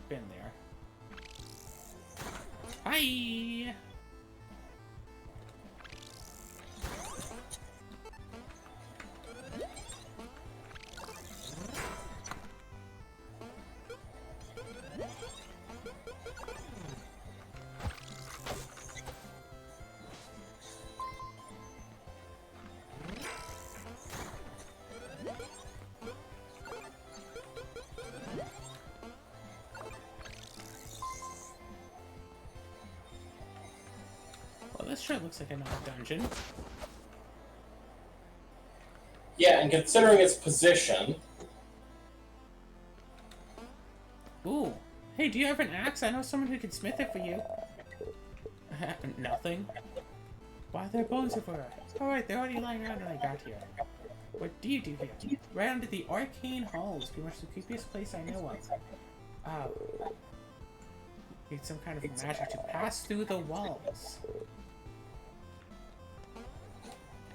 been there. Hi! Well, this sure looks like another dungeon. Yeah, and considering its position... Ooh. Hey, do you have an axe? I know someone who can smith it for you. Nothing. Why, there are bones everywhere. Alright, they're already lying around when I got here. What do you do here? Right under the arcane halls, pretty much the creepiest place I know of. Oh. Need some kind of magic to pass through the walls.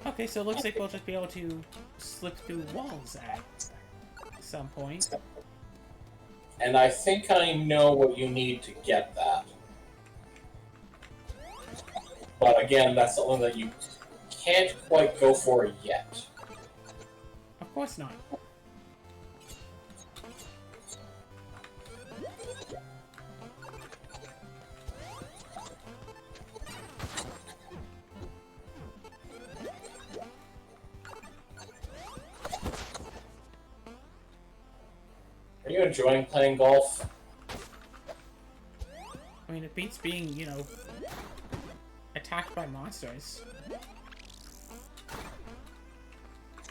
Okay, so it looks like we'll just be able to slip through walls at some point. And I think I know what you need to get that. But again, that's something that you can't quite go for yet. Of course not. Are you enjoying playing golf? I mean, it beats being, you know, attacked by monsters.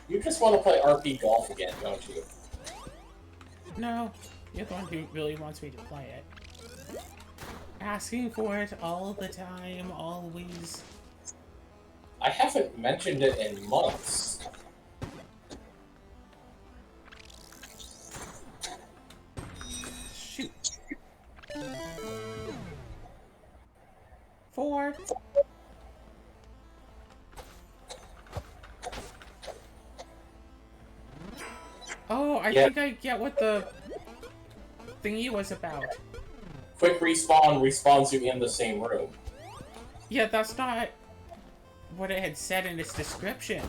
You just want to play RP golf again, don't you? No, you're the one who really wants me to play it. Asking for it all the time, always. I haven't mentioned it in months. Shoot. 4. Oh, I think I get what the thingy was about. Quick respawn respawns you in the same room. Yeah, that's not what it had said in its description.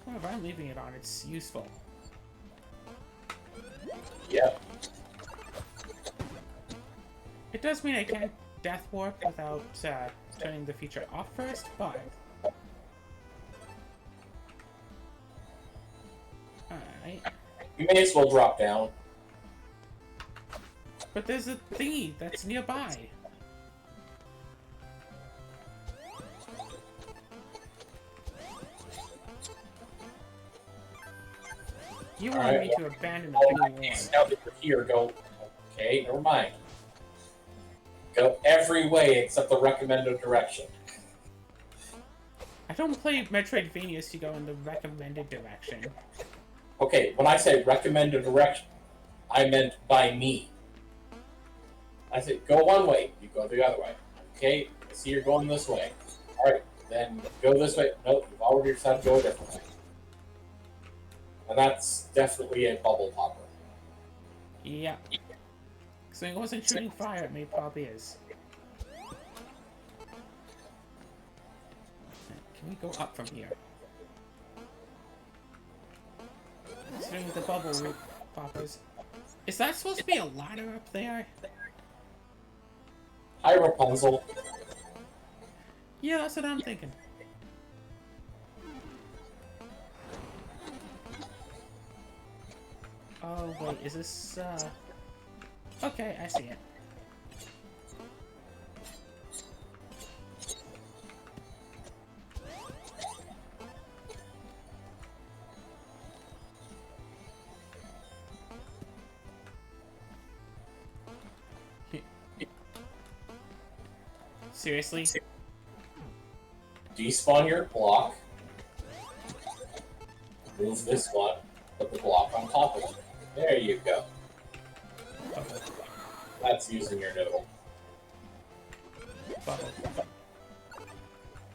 Well, if I'm leaving it on, it's useful. Yep. It does mean I can't death warp without turning the feature off first, but... Alright. You may as well drop down. But there's a thingy that's nearby. You want me to abandon the blue wall. Now that you're here, go... Okay, never mind. Go every way except the recommended direction. I don't play Metroidvanias to go in the recommended direction. Okay, when I say recommended direction, I meant by me. I said, go one way, you go the other way. Okay, I see you're going this way. Alright, then go this way. Nope, you've already decided to go a different way. And that's definitely a bubble popper. Yeah. So it wasn't shooting fire at me, probably is. Can we go up from here? Considering the bubble root poppers. Is that supposed to be a ladder up there? Hi, Rapunzel. Yeah, that's what I'm thinking. Oh, wait, is this, Okay, I see it. Seriously? Despawn your block. Move this one. Put the block on top of it. There you go. Bubble. That's using your noodle. Bubble.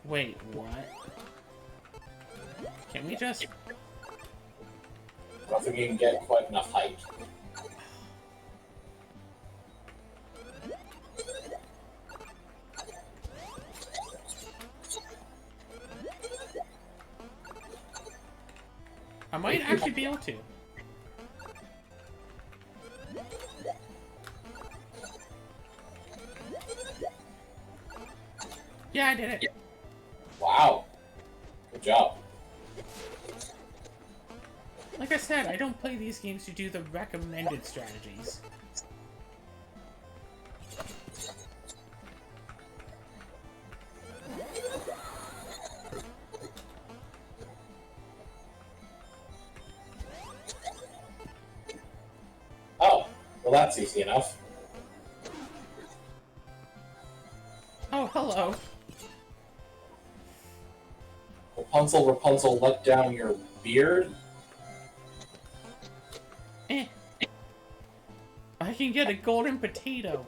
Wait, what? Can we just... I don't think you can get quite enough height. I might actually be able to. Yeah, I did it. Wow. Good job. Like I said, I don't play these games to do the recommended strategies. Oh, well that's easy enough. Oh, hello. Rapunzel, Rapunzel, let down your beard? Eh. I can get a golden potato.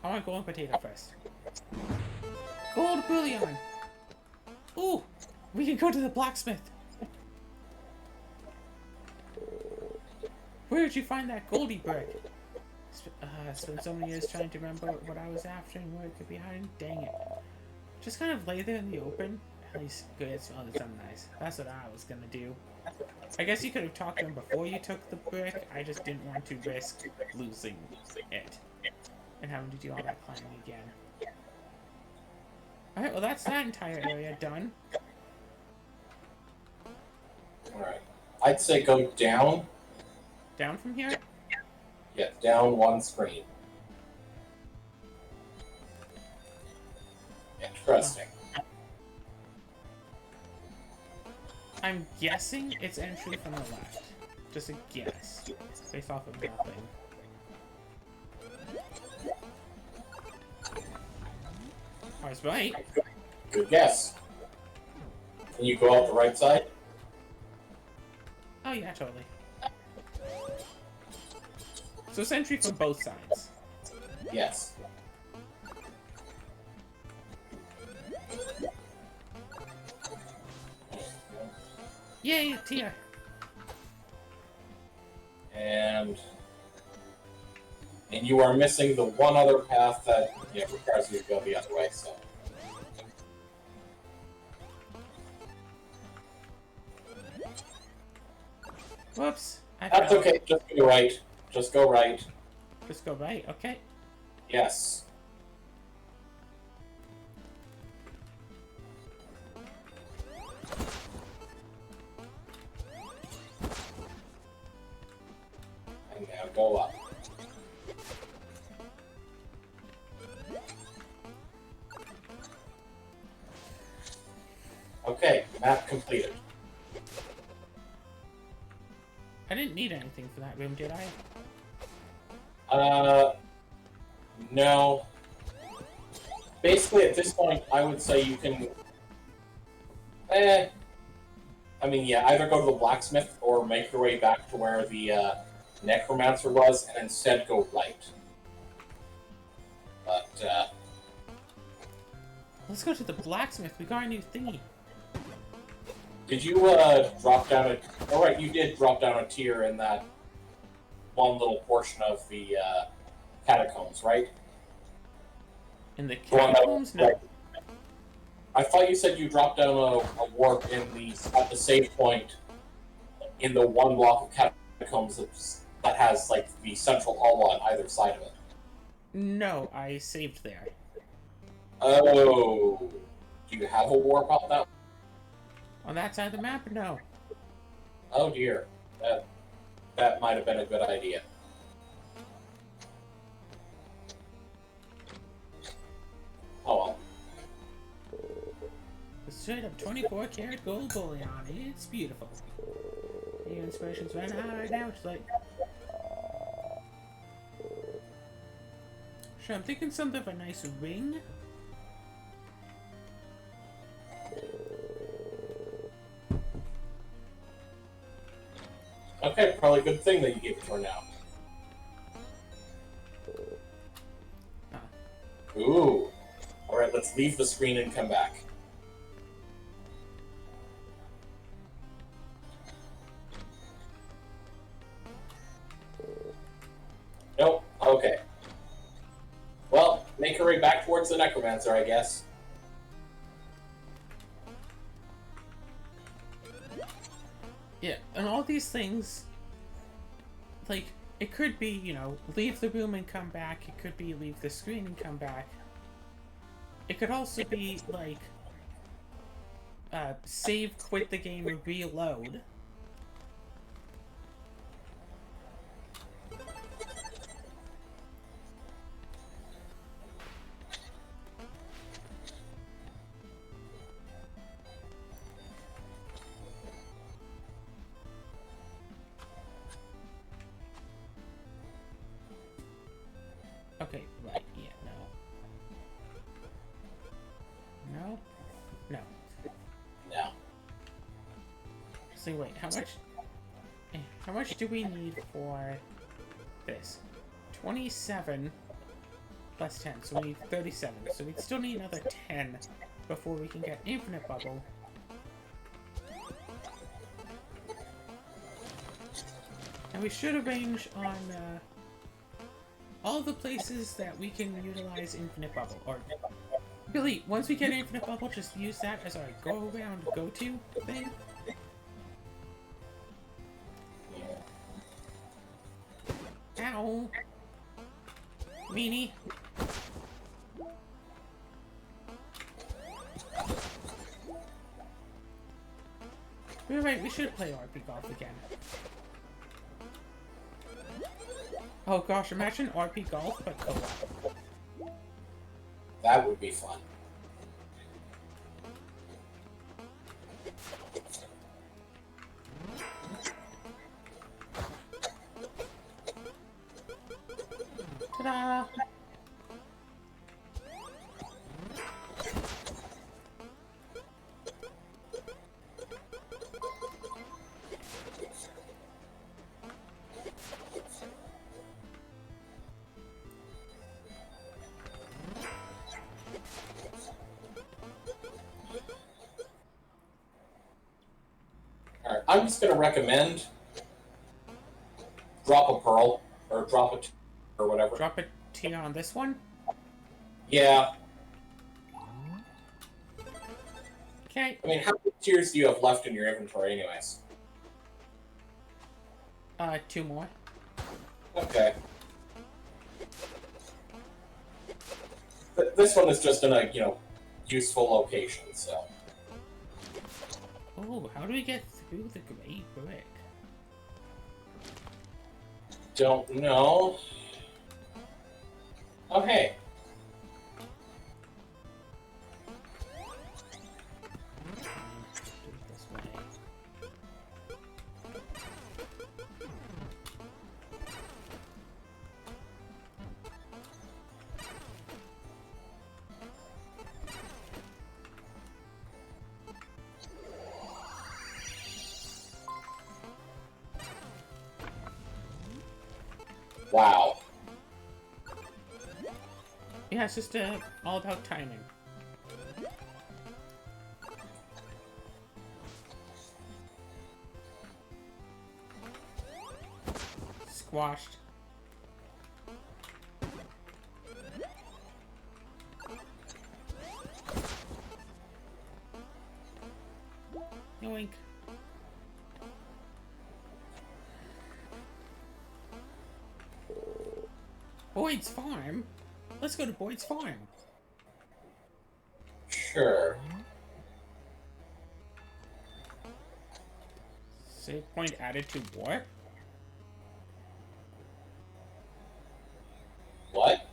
I want golden potato first. Gold bullion! Ooh! We can go to the blacksmith! Where did you find that goldy brick? Spent so many years trying to remember what I was after and where it could be hiding. Dang it. Just kind of lay there in the open. At least good, it smells something nice. That's what I was gonna do. I guess you could have talked to him before you took the brick. I just didn't want to risk losing it. And having to do all that climbing again. Alright, well that's that entire area done. Alright. I'd say go down. Down from here? Yeah, down one screen. Interesting. I'm guessing it's entry from the left. Just a guess. Based off of nothing. I was right. Good guess. Can you go out the right side? Oh yeah, totally. So it's entry from both sides. Yes. Yay, Tia! And you are missing the one other path that requires you to go the other way, so. Whoops! That's okay, just go right. Just go right. Just go right, okay. Yes. And now go up. Okay, map completed. I didn't need anything for that room, did I? No. Basically, at this point, I would say you can... I mean, yeah, either go to the blacksmith or make your way back to where the necromancer was, and instead go right. But, Let's go to the blacksmith. We got a new thingy. did you, drop down a... Oh, right, you did drop down a tier in that one little portion of the, catacombs, right? In the catacombs? No. I thought you said you dropped down a warp at the save point in the one block of catacombs that has, like, the central Alwa on either side of it. No, I saved there. Oh. Do you have a warp on that? On that side of the map? No. Oh dear. That might have been a good idea. Oh well. The straight up 24 karat gold bullion. It's beautiful. The inspiration's ran out right now. It's like. Sure, I'm thinking something of a nice ring. Okay, probably a good thing that you gave it to her now. Oh. Ooh. Alright, let's leave the screen and come back. Nope. Okay. Well, make her way back towards the necromancer, I guess. Yeah, and all these things, like, it could be, you know, leave the room and come back. It could be leave the screen and come back. It could also be, like, save, quit the game, and reload. Okay, right, yeah, no. No? No. No. So wait, how much do we need for this? 27 plus 10, so we need 37. So we still need another 10 before we can get infinite bubble. And we should arrange on all the places that we can utilize infinite bubble. Or really, once we get infinite bubble, just use that as our go-around go-to thing. Ow! Meanie! You're right, we should play RP Golf again. Oh gosh, imagine RP Golf, but co-op. That would be fun. Ta-da! Alright, I'm just going to recommend drop a pearl, or drop a T or whatever. Drop a T on this one? Yeah. Okay. I mean, how many tiers do you have left in your inventory anyways? 2 more. Okay. This one is just in a, you know, useful location, so. Oh, how do we get through the gray brick? Don't know. Oh, hey. Do it this way. Wow. Yeah, it's just all about timing. Squashed. Yoink. Boyd's Farm? Let's go to Boyd's Farm. Sure. Save point added to warp? What?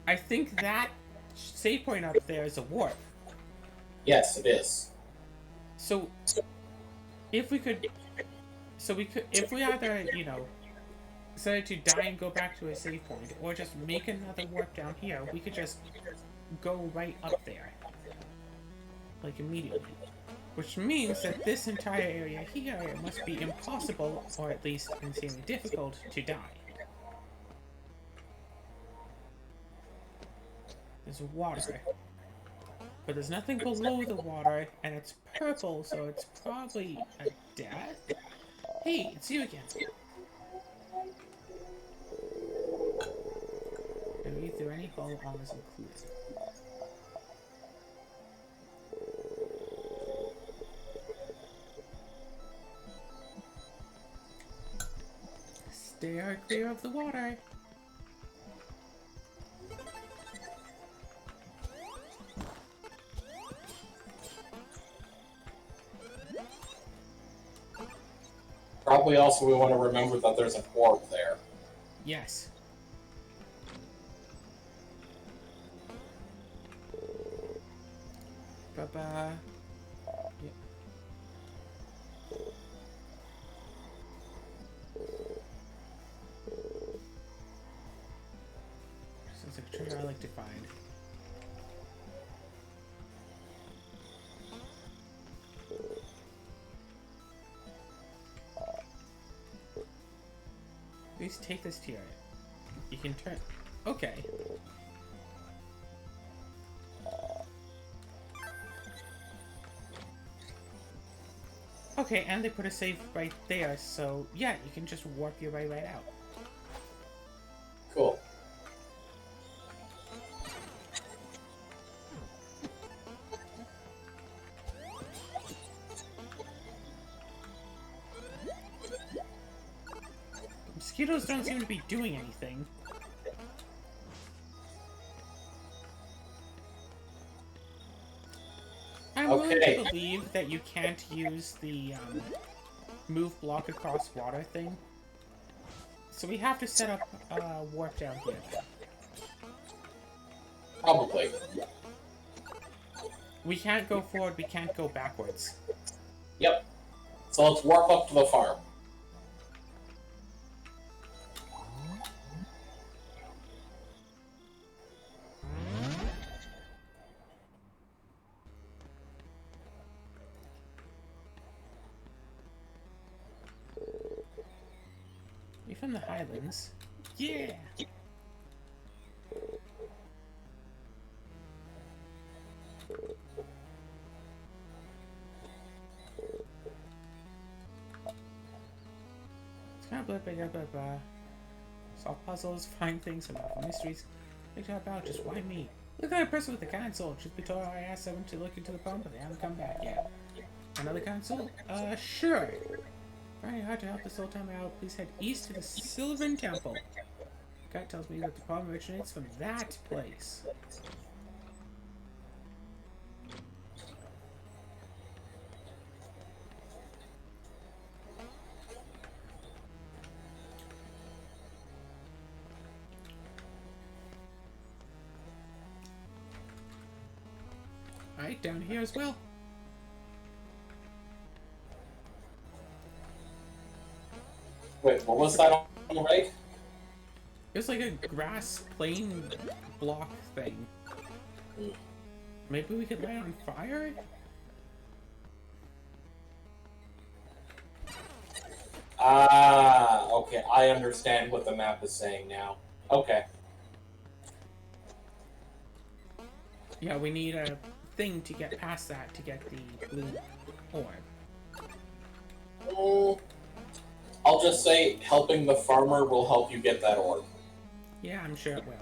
I think that save point up there is a warp. Yes, it is. So, if we could... So we could... If we either, you know, decided to die and go back to a save point, or just make another warp down here, we could just go right up there. Like, immediately. Which means that this entire area here must be impossible, or at least insanely difficult, to die. There's water. But there's nothing below the water, and it's purple, so it's probably a death? Hey, it's you again. And read through any hole on is included. Steer clear of the water. Probably also we want to remember that there's an orb there. Yes. Bye-bye. Yep. Sounds like a treasure I like to find. Please take this tier. You can turn. Okay. Okay, and they put a save right there, so yeah, you can just warp your way right out. Cool. Mosquitoes don't seem to be doing anything. I'm willing to believe that you can't use the move block across water thing. So we have to set up warp down here. Probably. We can't go forward, we can't go backwards. Yep. So let's warp up to the farm. We from the Highlands. Yeah! Solve puzzles, find things, and solve mysteries. Big job out, just why me? Look at that person with the console. Truth be told, I asked them to look into the phone, but they haven't come back yet. Another console? Sure. Very hard to help this whole time out. Please head east to the Sylvan Temple. Guide tells me that the problem originates from that place. Alright, down here as well. Wait, what was that on the right? It was like a grass plain block thing. Maybe we could light on fire? Ah, okay. I understand what the map is saying now. Okay. Yeah, we need a thing to get past that to get the blue orb. I'll just say helping the farmer will help you get that orb. Yeah, I'm sure it will.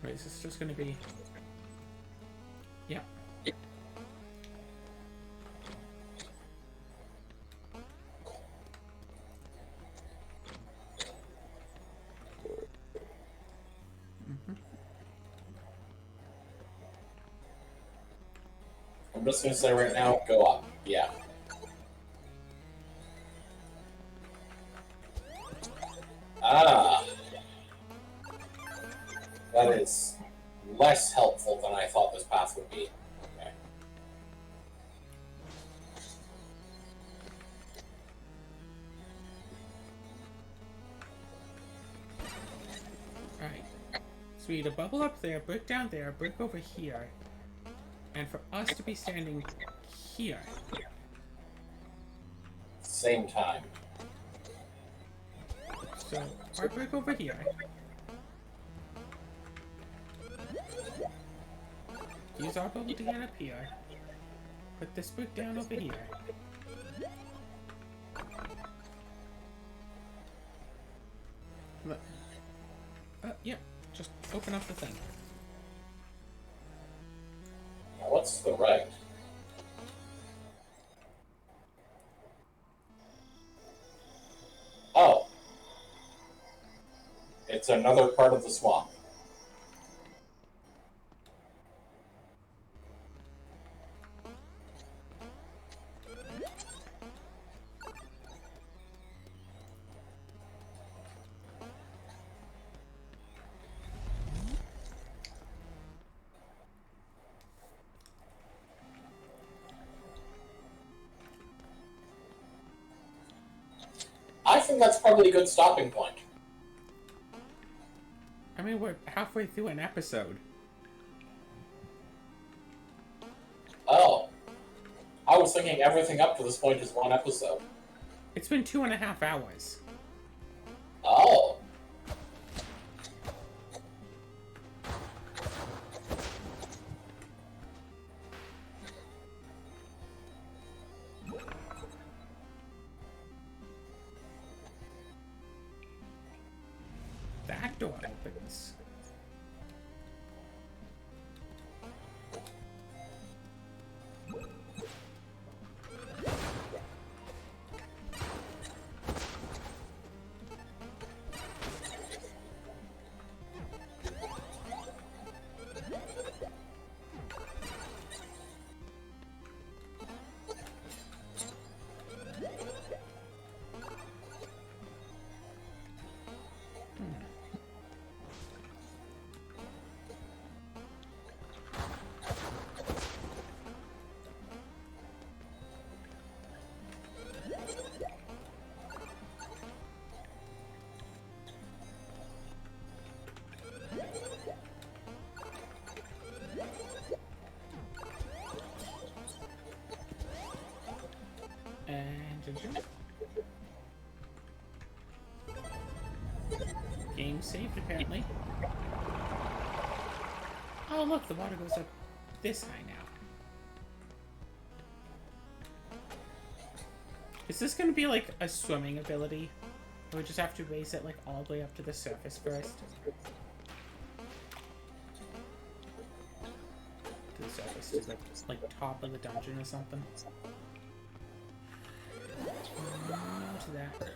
Wait, is this just gonna be... Yeah. I'm just gonna say right now, go up. Yeah. Ah. That is less helpful than I thought this path would be. Okay. Alright. So we need a bubble up there, brick down there, brick over here. And for us to be standing here. Same time. So, our brick over here. Use our bubble to get up here. Put this brick down over here. Look. Yep. Just open up the thing. Now what's the right? It's another part of the swamp. I think that's probably a good stopping point. I mean, we're halfway through an episode. Oh. I was thinking everything up to this point is one episode. It's been 2.5 hours. Oh. That door opens. And game saved apparently. Oh look, the water goes up this high now. Is this gonna be like a swimming ability? Or we just have to raise it like all the way up to the surface first? To the surface, to the like top of the dungeon or something. No to that.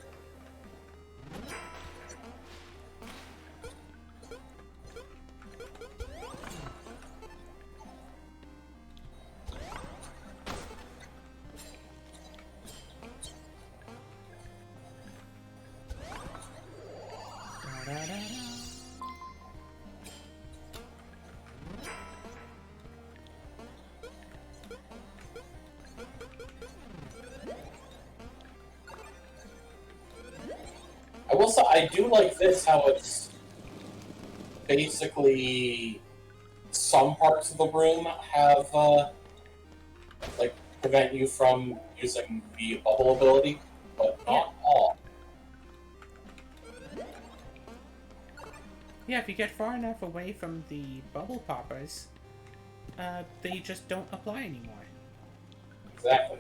I will say, I do like this, how it's basically some parts of the room have, like, prevent you from using the bubble ability, but not all. Yeah, if you get far enough away from the bubble poppers, they just don't apply anymore. Exactly.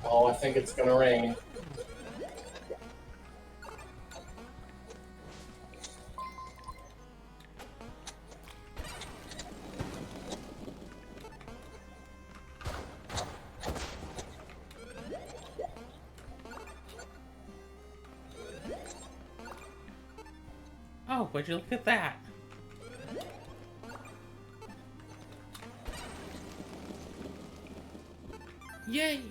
Oh, I think it's gonna rain. Oh, would you look at that? Yay!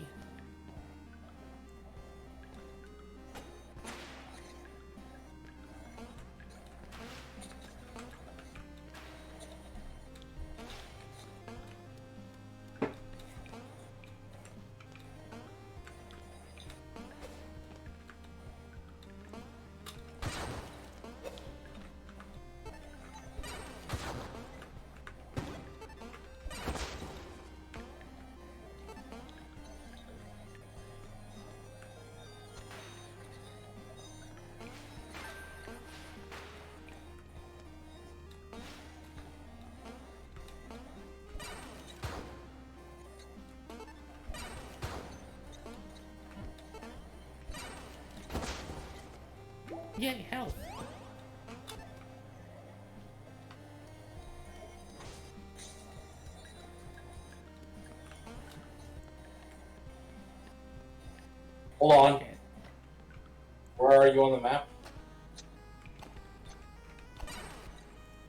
Yay, health! Hold on. Okay. Where are you on the map?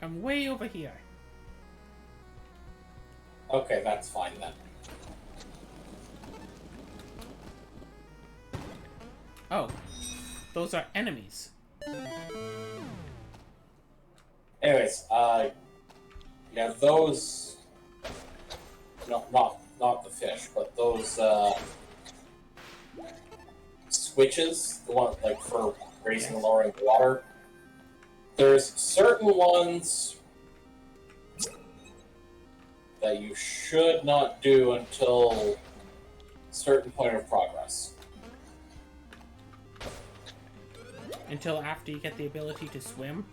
I'm way over here. Okay, that's fine then. Oh, those are enemies. Anyways, yeah, those. No, not the fish, but those switches, the one like for raising and lowering the water. There's certain ones that you should not do until a certain point of progress. Until after you get the ability to swim?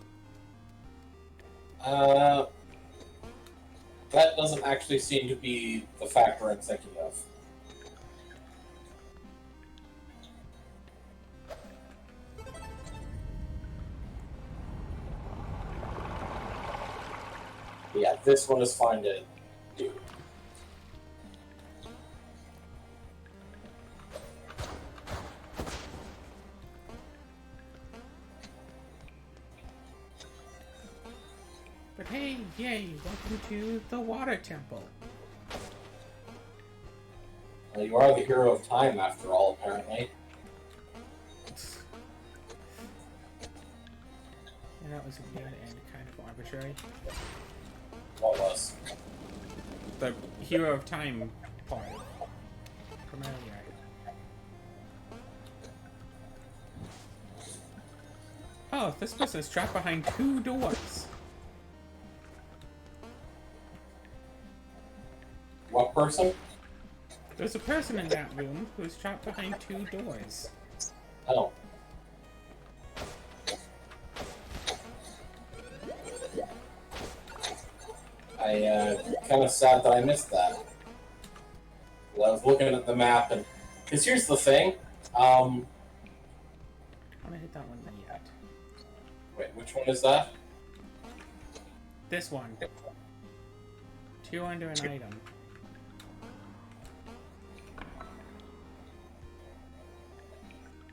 That doesn't actually seem to be the factor I'm thinking of. Yeah, this one is fine to do. But hey, yay, welcome to the water temple. Well, you are the hero of time, after all, apparently. And that was weird and kind of arbitrary. What was? The hero of time part from earlier. Oh, this person's trapped behind 2 doors. What person? There's a person in that room who's trapped behind 2 doors. Oh. Kind of sad that I missed that. Well, I was looking at the map, and because here's the thing. I'm gonna hit that one yet. Wait, which one is that? This one. 2 under an item.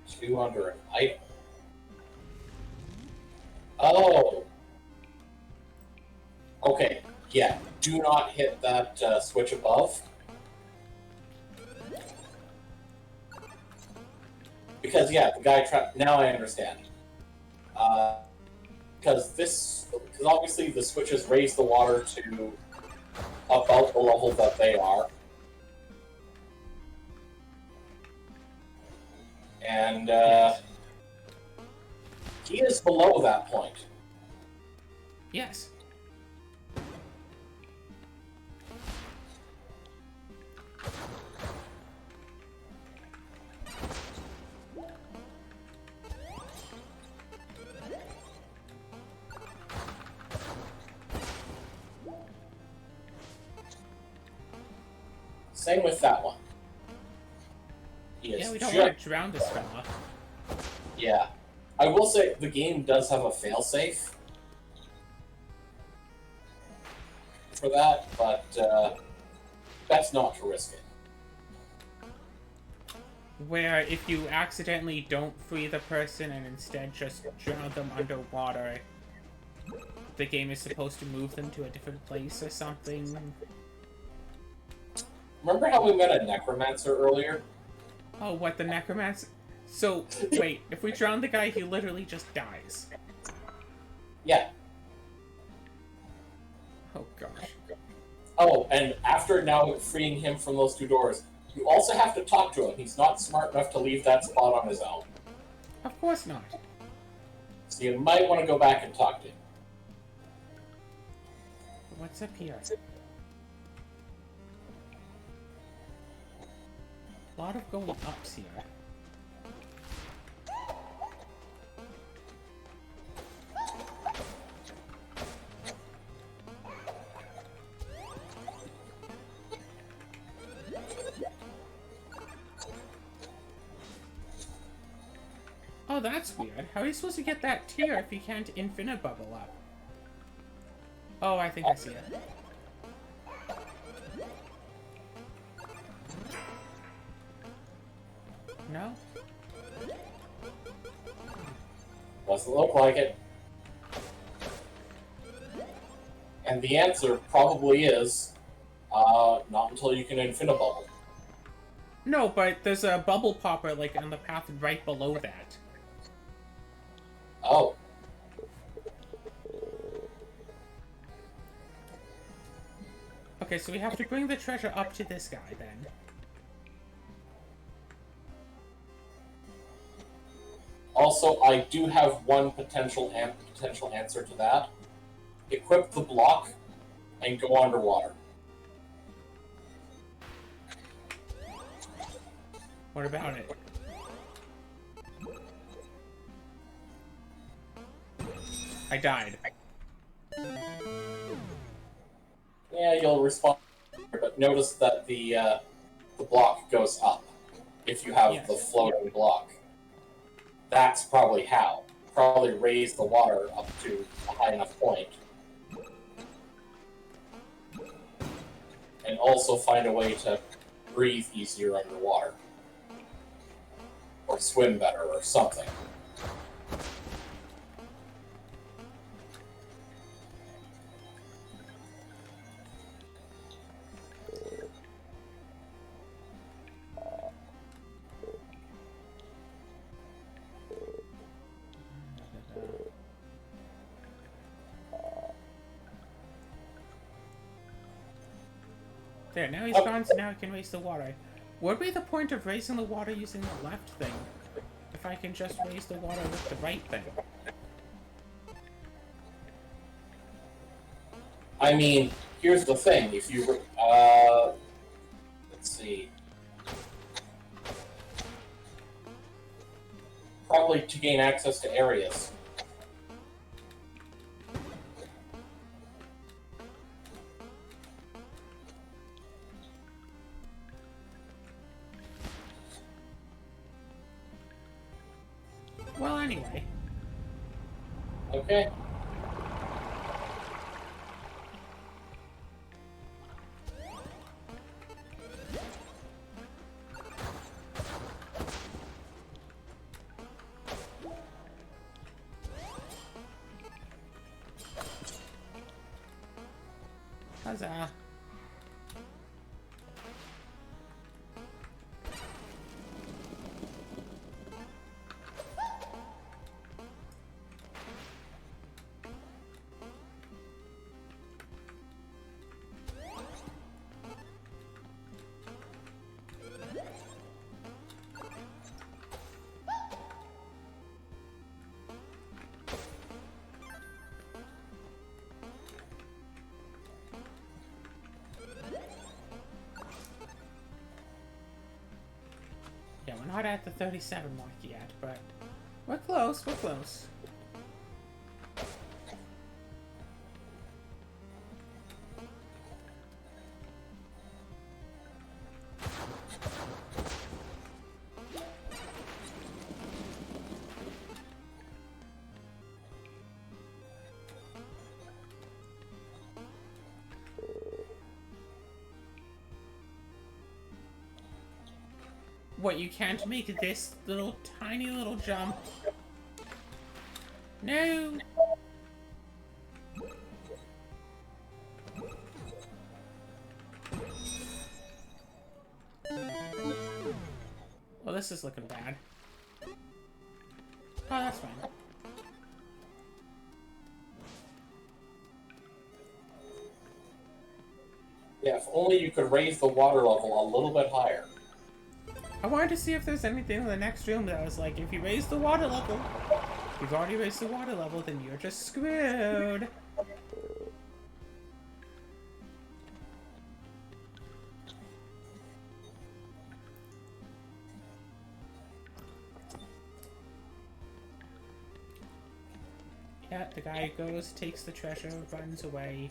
Two under an item. Oh. Okay. Yeah. Do not hit that switch above. Because yeah, the guy trapped. Now I understand. Because obviously the switches raise the water to about the level that they are, and he is below that point. Yes. Same with that one. He is Yeah, we don't want to drown this fella. Yeah. I will say the game does have a failsafe for that, but that's not to risk it. Where if you accidentally don't free the person and instead just drown them underwater, the game is supposed to move them to a different place or something. Remember how we met a necromancer earlier? Oh, what, the necromancer? So, wait, if we drown the guy, he literally just dies. Yeah. Oh, gosh. Oh, and after now freeing him from those 2 doors, you also have to talk to him. He's not smart enough to leave that spot on his own. Of course not. So you might want to go back and talk to him. What's up here? A lot of going ups here. Oh, that's weird. How are you supposed to get that tier if you can't infinite bubble up? Oh, I think I see it. No? Doesn't look like it. And the answer probably is not until you can Infinibubble. No, but there's a bubble popper like on the path right below that. Oh. Okay, so we have to bring the treasure up to this guy then. Also, I do have one potential answer to that. Equip the block and go underwater. What about it? I died. Yeah, you'll respond, but notice that the block goes up if you have the floating block. That's probably how. Probably raise the water up to a high enough point. And also find a way to breathe easier underwater. Or swim better, or something. There, now he's gone, so now I can raise the water. What would be the point of raising the water using the left thing? If I can just raise the water with the right thing? I mean, here's the thing. If you, let's see. Probably to gain access to areas. Well, anyway. Okay. Huzzah. Yeah, we're not at the 37 mark yet, but we're close, we're close. What, you can't make this little tiny little jump? No! Well, this is looking bad. Oh, that's fine. Yeah, if only you could raise the water level a little bit higher. I wanted to see if there's anything in the next room that was like, if you raise the water level, if you've already raised the water level, then you're just screwed. Yeah, the guy goes, takes the treasure, runs away,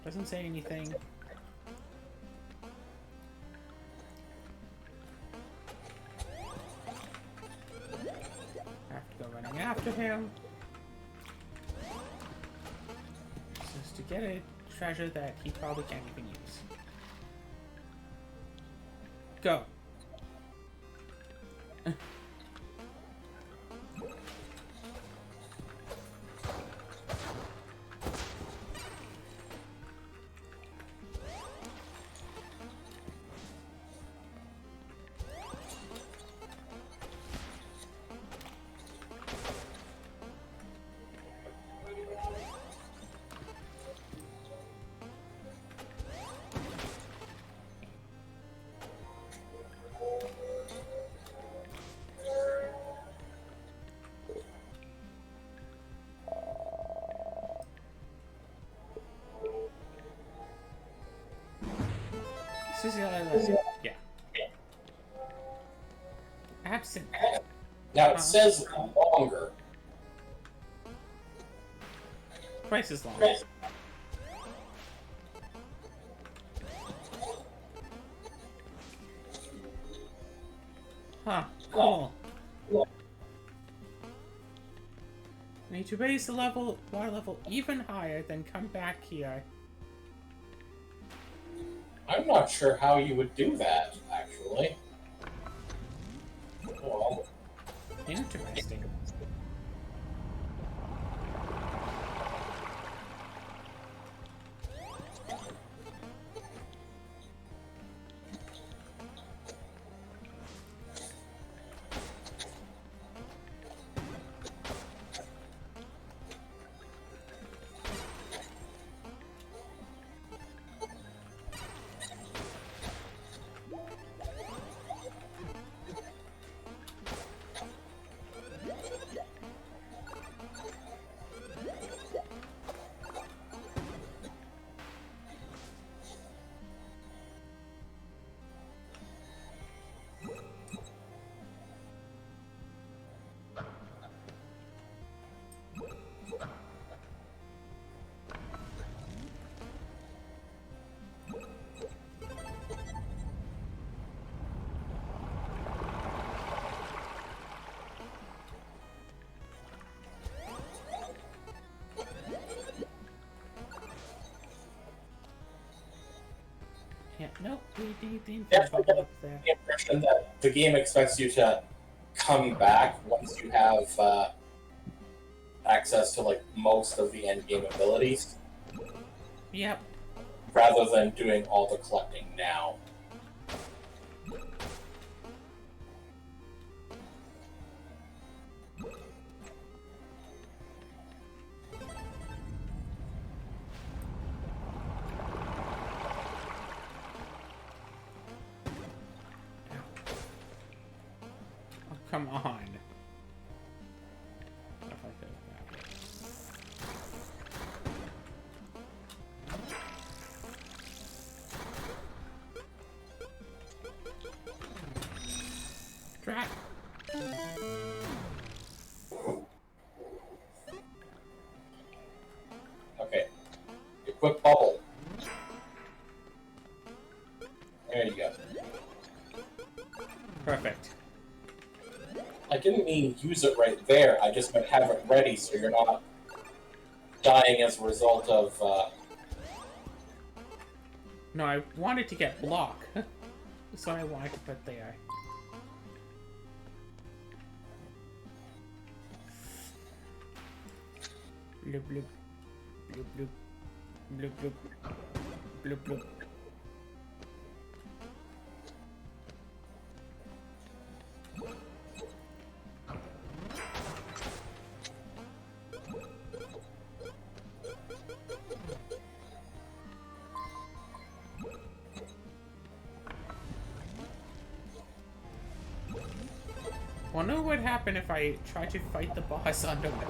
doesn't say anything. Have to go running after him. Just to get a treasure that he probably can't even use. Go. This is yeah. Absent. Now it says longer. Twice as long. Huh. Cool. Need to raise the water level even higher, then come back here. I'm not sure how you would do that, actually. Well, Interesting. Yeah, nope, we need the yeah, I bubble get up there. the impression that the game expects you to come back once you have access to like most of the end game abilities, Yep. rather than doing all the collecting now. Oh, come on. What if I could have that? Drat. Okay. Equip bubble. There you go. Perfect. I didn't mean use it right there, I just meant have it ready so you're not dying as a result of, No, I wanted to get block. So I wanted to put there. Bloop bloop. Bloop bloop. Bloop bloop. Bloop bloop. Wonder what would happen if I tried to fight the boss underwater.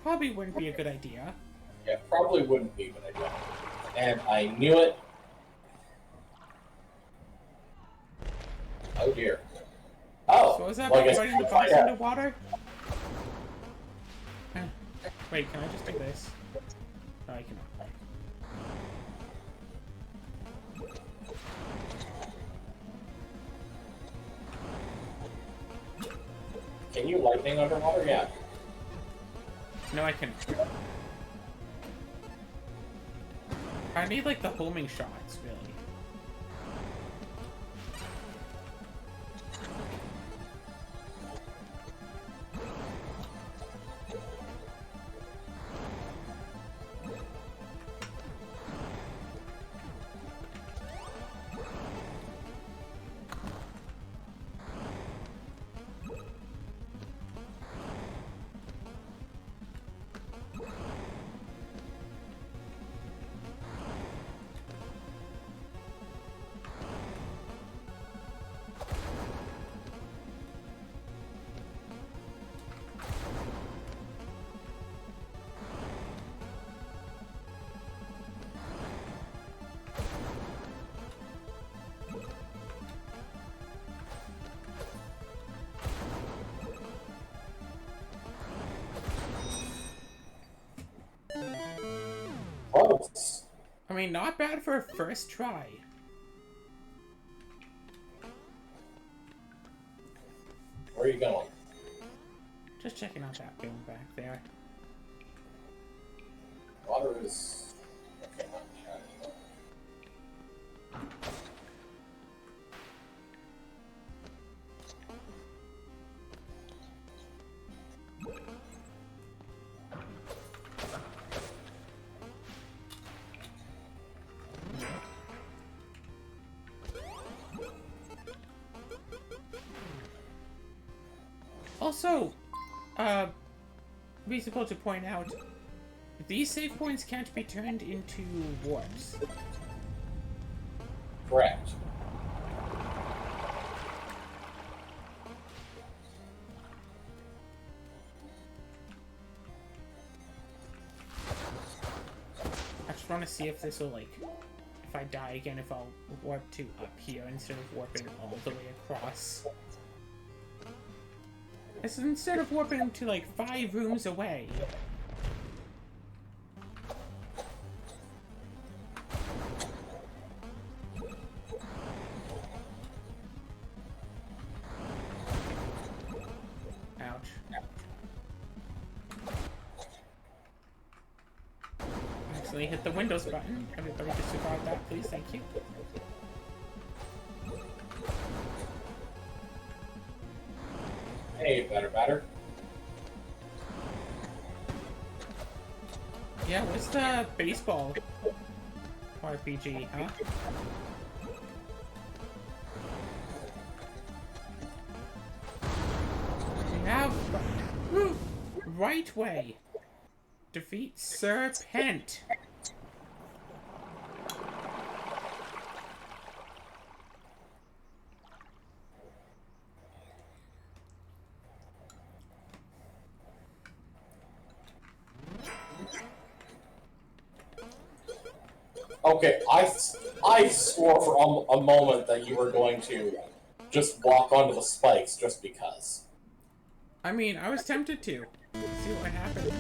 Probably wouldn't be a good idea. yeah, probably wouldn't be a good idea. And I knew it. Oh dear. Oh, So is that well, I about guess fighting the we'll boss find out. underwater? Wait, can I just do this? No, I cannot. Can you lightning underwater? Yeah. No, I cannot. I need like the homing shots, really. close. I mean, not bad for a first try. Where are you going? Just checking out that building back there. Water is... Okay, not shallow. Also, reasonable to point out, these save points can't be turned into warps. Correct. I just want to see if this will, like, if I die again, if I'll warp to up here instead of warping all the way across. It's instead of warping to, like, 5 rooms away. Ouch. I accidentally hit the Windows button. Everybody disregard that, please. Thank you. Hey, better. Yeah, what's the baseball RPG, huh? We have right way. Defeat Serpent. Okay, I swore for a moment that you were going to just walk onto the spikes just because. I mean, I was tempted to. See what happened.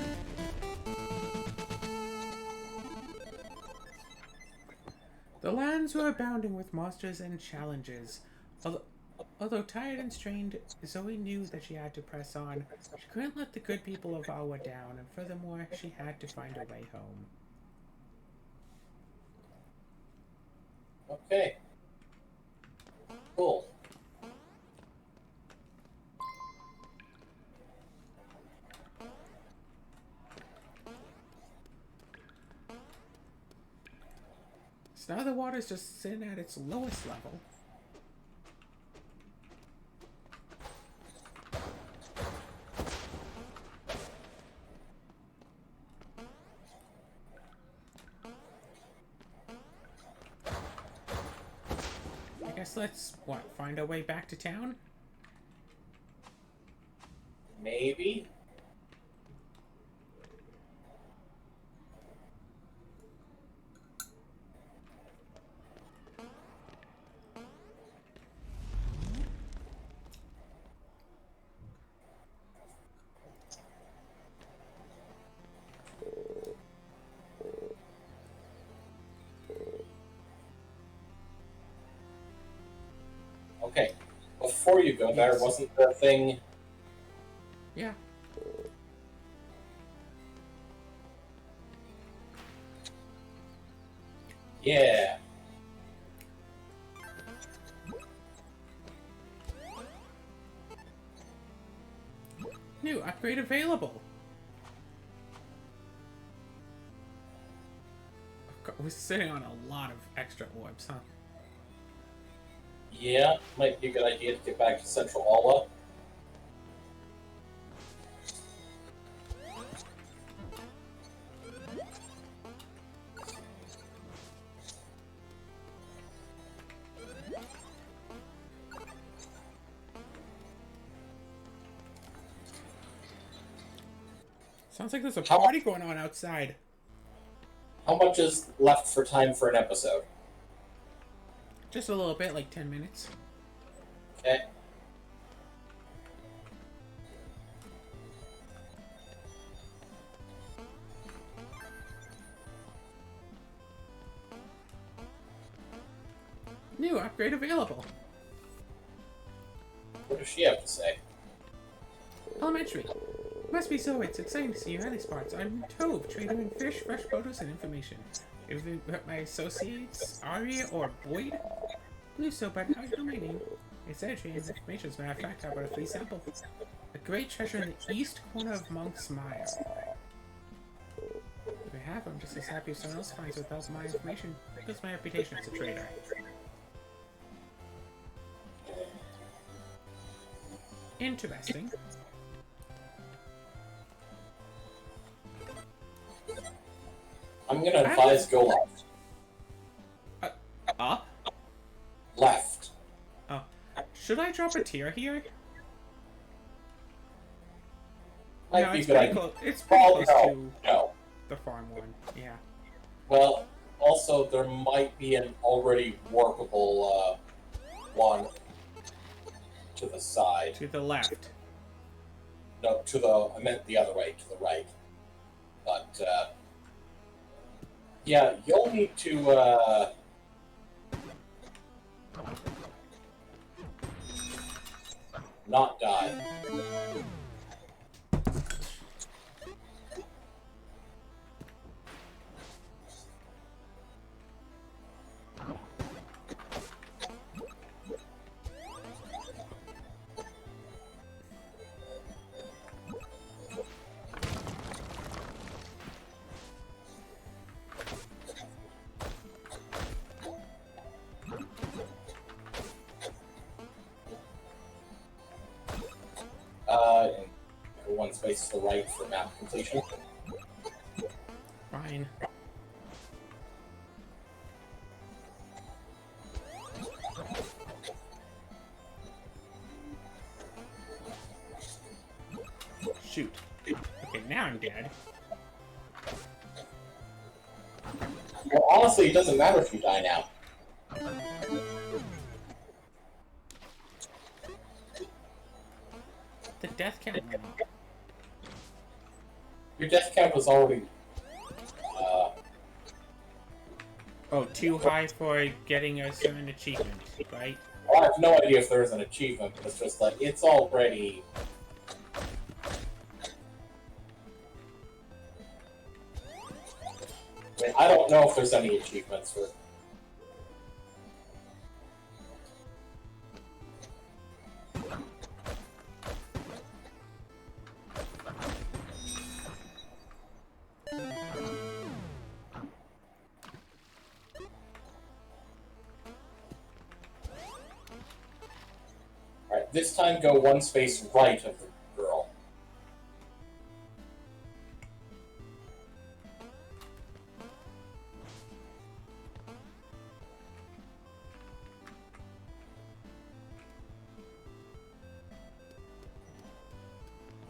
The lands were abounding with monsters and challenges. Although tired and strained, Zoe knew that she had to press on. She couldn't let the good people of Alwa down, and furthermore, she had to find a way home. Okay. Cool. So now the water's just sitting at its lowest level. I guess let's, find our way back to town? Maybe? Okay. Before you go there, wasn't there a thing? Yeah. Yeah. New upgrade available. We're sitting on a lot of extra orbs, huh? Yeah, might be a good idea to get back to Central Alwa. Sounds like there's a party going on outside. How much is left for time for an episode? Just a little bit, like 10 minutes. Okay. New upgrade available. What does she have to say? Elementary. Must be so. It's exciting to see you in these parts. I'm Tove, trader in fish, fresh produce, and information. If you met my associates, Aria or Boyd? Believe so, but how do you know my name? It's entry and information. As a matter of fact, how about a free sample? A great treasure in the east corner of Monk's Mire. If I have, I'm just as happy if someone else finds it without my information. Because my reputation as a trader. Interesting. I'm gonna advise go left. Up? Left. Oh. Should I drop a tier here? Might No, be it's good pretty idea. close. It's pretty close to No. the farm one. Yeah. Well, also there might be an already workable one to the side. To the left. No, to the I meant the other way, to the right. But yeah, you'll need to not die. And one space to the right for map completion. Fine. Shoot. Okay, now I'm dead. Well, honestly, it doesn't matter if you die now. The death count went up. Your death count was already. Oh, too high for getting a certain achievement, right? I have no idea if there's an achievement, but it's just like, it's already. I mean, I don't know if there's any achievements for. Alright, this time go one space right of the girl.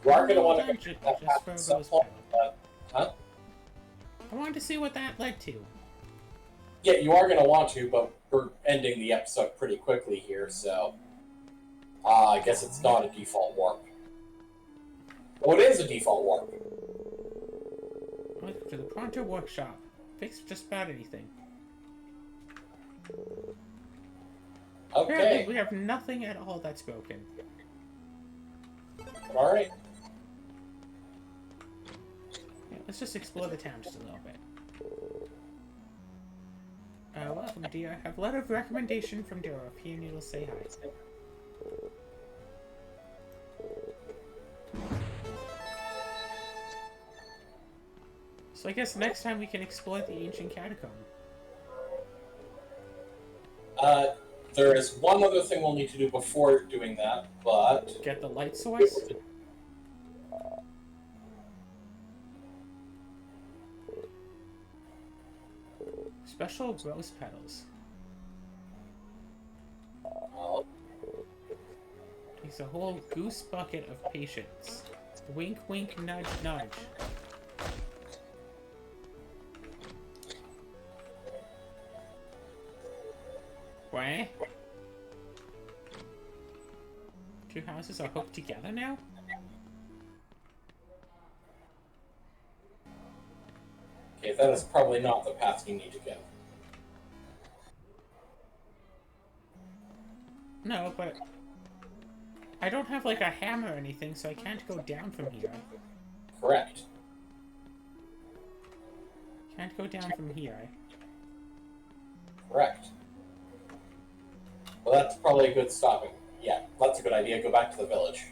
You are going to want to Just that for happen those some point, but, huh? I wanted to see what that led to. Yeah, you are going to want to, but we're ending the episode pretty quickly here, so I guess it's not a default warp. Oh, it is a default warp. Welcome to the Pronto Workshop. Fix just about anything. Apparently, Okay. we have nothing at all that's broken. Alright. Yeah, let's just explore the town just a little bit. Welcome, dear. I have a letter of recommendation from Dora. Here, and you'll say hi. So I guess next time we can explore the ancient catacomb. There is one other thing we'll need to do before doing that, but... Get the light source? Special rose petals. Takes a whole goose bucket of patience. Wink, wink, nudge, nudge. What? Two houses are hooked together now? Okay, that is probably not the path you need to go. No, but I don't have like a hammer or anything, so I can't go down from here. Correct. Can't go down from here. Correct. Well, that's probably a good stopping. Yeah, that's a good idea. Go back to the village.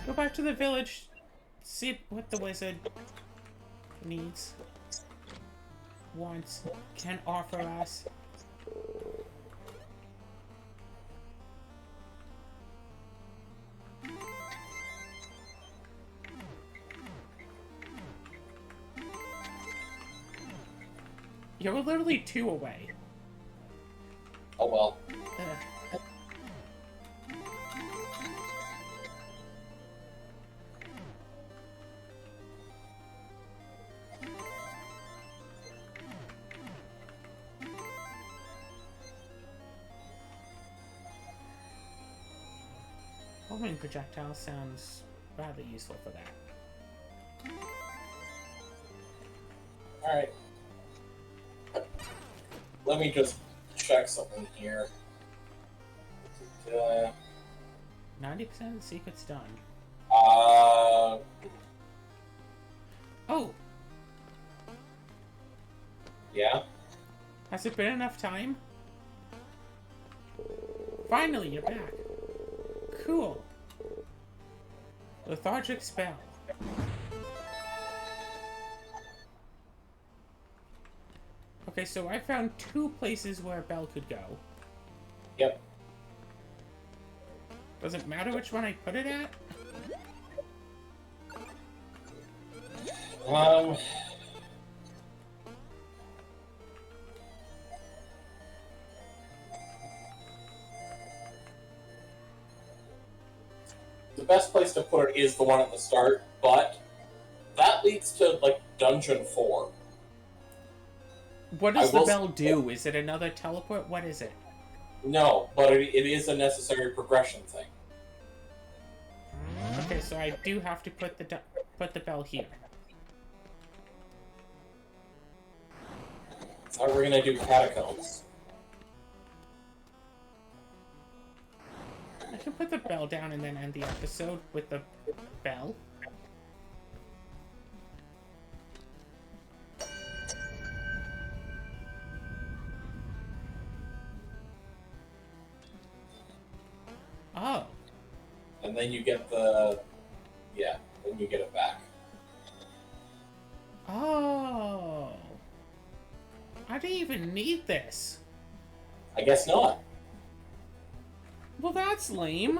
Go back to the village. See what the wizard needs, wants, can offer us. You're literally 2 away. Oh well. Homing projectile sounds rather useful for that. Alright. Let me just check something here. 90% of the secret's done. Uh, Oh! yeah? Has it been enough time? Finally, you're back. Cool. Lethargic spell. Okay, so I found 2 places where a bell could go. Yep. Does it matter which one I put it at? The best place to put it is the one at the start, but that leads to, like, Dungeon 4. What does the bell do? Is it another teleport? What is it? No, but it is a necessary progression thing. Okay, so I do have to put the bell here. So we're gonna do catacombs. I can put the bell down and then end the episode with the bell. Oh. And then you get the... yeah, then you get it back. Oh. I didn't even need this. I guess not. Well, that's lame.